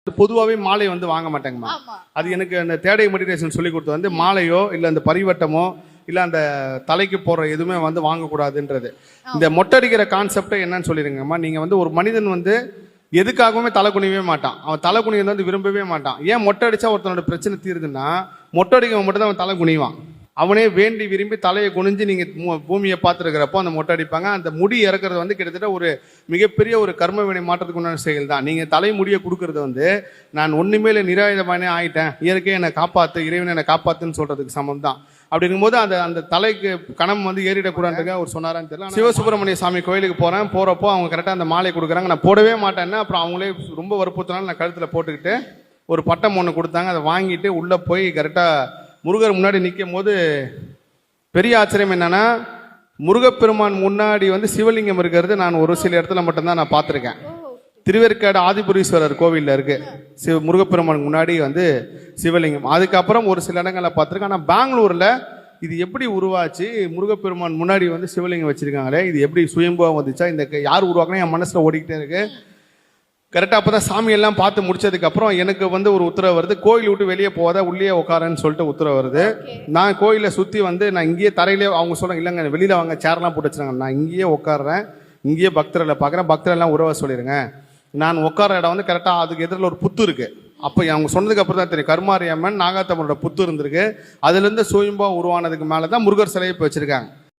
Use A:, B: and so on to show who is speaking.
A: பொதுவாகவே மாலை வந்து வாங்க மாட்டேங்கம்மா. அது எனக்கு அந்த தேடை மெடிடேஷன் சொல்லி கொடுத்து வந்து மாலையோ இல்லை அந்த பரிவட்டமோ இல்லை அந்த தலைக்கு போடுற எதுவுமே வந்து வாங்கக்கூடாதுன்றது. இந்த மொட்டடிக்கிற கான்செப்டை என்னன்னு சொல்லிடுங்கம்மா. நீங்கள் வந்து ஒரு மனிதன் வந்து எதுக்காகவுமே தலை குனியவே மாட்டான். அவன் தலை குனியை வந்து விரும்பவே மாட்டான். ஏன் மொட்டை அடிச்சா ஒருத்தனோட பிரச்சனை தீருதுன்னா மொட்டை அடிக்க மட்டும் தான் அவன் தலை குனிவான். அவனே வேண்டி விரும்பி தலையை குனிஞ்சு நீங்கள் பூமியை பார்த்துருக்கிறப்போ அந்த மொட்டை அடிப்பாங்க. அந்த முடி இறக்குறது வந்து கிட்டத்தட்ட ஒரு மிகப்பெரிய ஒரு கர்ம வினை மாற்றத்துக்கு உண்டான செயல் தான். நீங்கள் தலைமுடியை கொடுக்கறது வந்து நான் ஒன்றுமே இல்லை நிராயுதபானே ஆகிட்டேன், இயற்கையை என்னை காப்பாற்று, இறைவனை என்னை காப்பாற்றுன்னு சொல்கிறதுக்கு சமம் தான். அப்படி இருக்கும்போது அந்த தலைக்கு கணம் வந்து ஏறிடக்கூடாதுங்க அவர் சொன்னாரான்னு தெரியல. சிவசுப்பிரமணிய சாமி கோயிலுக்கு போகிறப்போ அவங்க கரெக்டாக அந்த மாலை கொடுக்குறாங்க. நான் போடவே மாட்டேன்னா அப்புறம் அவங்களே ரொம்ப வற்புறுத்தினாலும் நான் கழுத்தில் போட்டுக்கிட்டு ஒரு பட்டம் ஒன்று கொடுத்தாங்க. அதை வாங்கிட்டு உள்ளே போய் கரெக்டாக முருகர் முன்னாடி நிற்கும் போது பெரிய ஆச்சரியம் என்னன்னா, முருகப்பெருமான் முன்னாடி வந்து சிவலிங்கம் இருக்கிறது நான் ஒரு சில இடத்துல மட்டும்தான் நான் பார்த்துருக்கேன். திருவேற்காடு ஆதிபுரீஸ்வரர் கோவிலில் இருக்கு முருகப்பெருமான் முன்னாடி வந்து சிவலிங்கம். அதுக்கப்புறம் ஒரு சில இடங்களில் பார்த்துருக்கேன். ஆனால் பெங்களூரில் இது எப்படி உருவாச்சு, முருகப்பெருமான் முன்னாடி வந்து சிவலிங்கம் வச்சிருக்காங்களே, இது எப்படி சுயம்புவாக வந்துச்சா, இந்த யார் உருவாக்குனா என் மனசில் ஓடிக்கிட்டே இருக்கு. கரெக்டாக அப்போ தான் சாமியெல்லாம் பார்த்து முடிச்சதுக்கப்புறம் எனக்கு வந்து ஒரு உத்தரவு வருது, கோயில் விட்டு வெளியே போகாத உள்ளே உட்காரன்னு சொல்லிட்டு உத்தரவு வருது. நான் கோயிலை சுற்றி வந்து நான் இங்கேயே தரையிலே, அவங்க சொல்கிறாங்க இல்லைங்க வெளியில் வாங்க சேர்லாம் போட்டு வச்சுருங்க, நான் இங்கேயே உட்காடுறேன், இங்கேயே பக்தர்களை பார்க்குறேன், பக்தரெல்லாம் உறவை சொல்லிடுங்க. நான் உட்கார இடம் வந்து கரெக்டாக அதுக்கு எதிரில் ஒரு புத்து இருக்குது. அப்போ அவங்க சொன்னதுக்கு அப்புறம் தான் தெரியும் கருமாரியம்மன் நாகாத்தம்மனோட புத்து இருந்திருக்கு. அதுலேருந்து சுயம்பா உருவானதுக்கு மேலே தான் முருகர் சிலையை இப்போ வச்சுருக்காங்க.